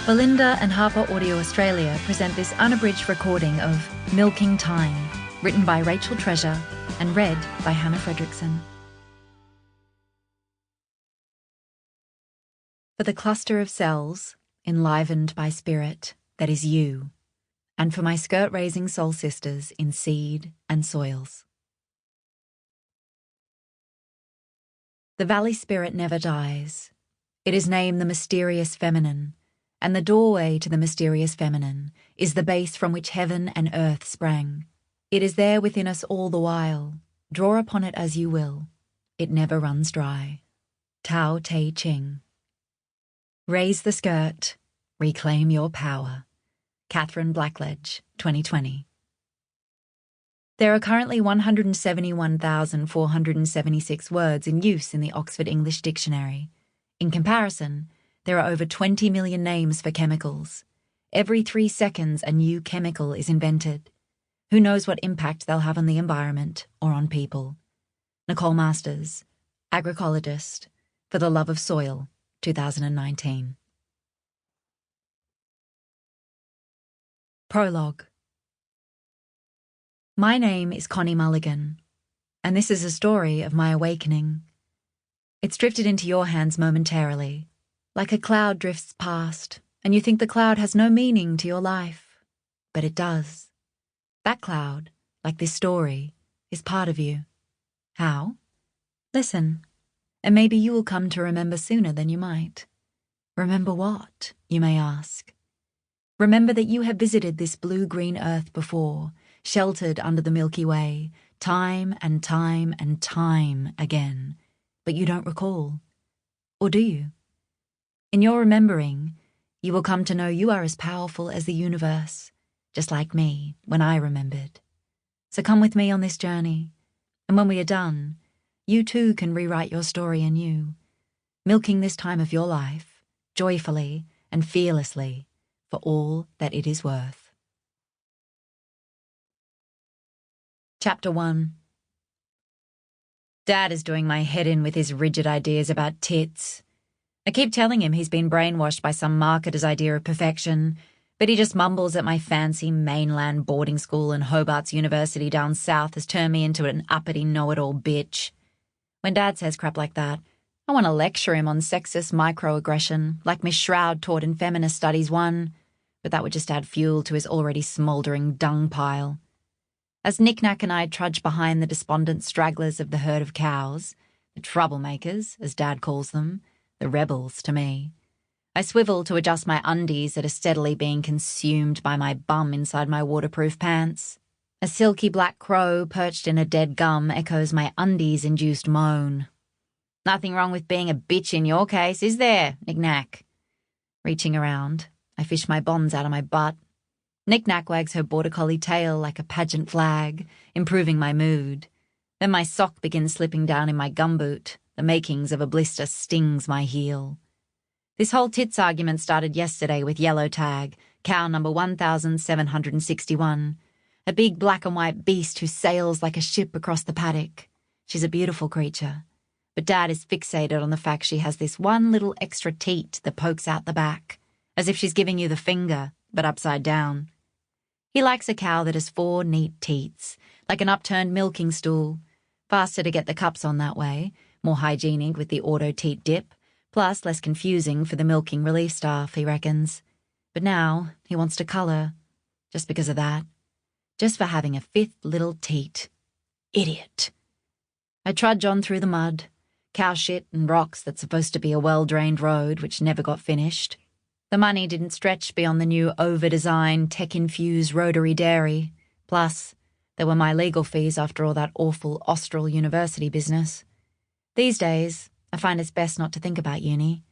Belinda and HarperAudio Australia present this unabridged recording of Milking Time, written by Rachael Treasure and read by Fredericksen. For the cluster of cells, enlivened by spirit, that is you, and for my skirt-raising soul sisters in seed and soils. The valley spirit never dies. It is named the mysterious feminine, and the doorway to the mysterious feminine is the base from which heaven and earth sprang. It is there within us all the while. Draw upon it as you will. It never runs dry. Tao Te Ching. Raise the skirt. Reclaim your power. Catherine Blackledge, 2020. There are currently 171,476 words in use in the Oxford English Dictionary. In comparison, there are over 20 million names for chemicals. Every 3 seconds, a new chemical is invented. Who knows what impact they'll have on the environment or on people? Nicole Masters, Agricologist, For the Love of Soil, 2019. Prologue. My name is Connie Mulligan, and this is a story of my awakening. It's drifted into your hands momentarily, like a cloud drifts past, and you think the cloud has no meaning to your life. But it does. That cloud, like this story, is part of you. How? Listen, and maybe you will come to remember sooner than you might. Remember what, you may ask? Remember that you have visited this blue-green earth before, sheltered under the Milky Way, time and time and time again, but you don't recall. Or do you? In your remembering, you will come to know you are as powerful as the universe, just like me when I remembered. So come with me on this journey, and when we are done, you too can rewrite your story anew, milking this time of your life, joyfully and fearlessly, for all that it is worth. Chapter 1. Dad is doing my head in with his rigid ideas about tits. I keep telling him he's been brainwashed by some marketer's idea of perfection, but he just mumbles that my fancy mainland boarding school and Hobart's University down south has turned me into an uppity know-it-all bitch. When Dad says crap like that, I want to lecture him on sexist microaggression, like Miss Shroud taught in Feminist Studies 1, but that would just add fuel to his already smouldering dung pile. As Knick-Knack and I trudge behind the despondent stragglers of the herd of cows, the troublemakers, as Dad calls them, the rebels to me, I swivel to adjust my undies that are steadily being consumed by my bum inside my waterproof pants. A silky black crow perched in a dead gum echoes my undies-induced moan. Nothing wrong with being a bitch in your case, is there, Knick-Knack? Reaching around, I fish my bonds out of my butt. Knick-Knack wags her border collie tail like a pageant flag, improving my mood. Then my sock begins slipping down in my gumboot. The makings of a blister stings my heel. This whole tits argument started yesterday with Yellow Tag, cow number 1761, a big black and white beast who sails like a ship across the paddock. She's a beautiful creature, but Dad is fixated on the fact she has this one little extra teat that pokes out the back, as if she's giving you the finger, but upside down. He likes a cow that has 4 neat teats, like an upturned milking stool. Faster to get the cups on that way, more hygienic with the auto-teat dip, plus less confusing for the milking relief staff, he reckons. But now he wants to colour, just because of that. Just for having a 5th little teat. Idiot. I trudge on through the mud, cow shit and rocks that's supposed to be a well-drained road which never got finished. The money didn't stretch beyond the new over-designed, tech-infused rotary dairy. Plus, there were my legal fees after all that awful Austral University business. These days, I find it's best not to think about uni,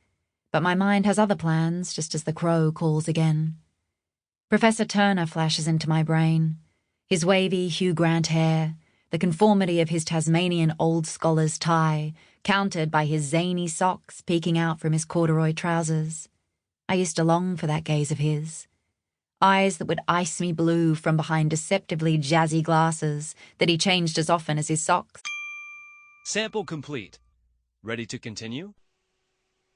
but my mind has other plans, just as the crow calls again. Professor Turner flashes into my brain. His wavy Hugh Grant hair, the conformity of his Tasmanian old scholar's tie, countered by his zany socks peeking out from his corduroy trousers. I used to long for that gaze of his. Eyes that would ice me blue from behind deceptively jazzy glasses that he changed as often as his socks. Sample complete. Ready to continue?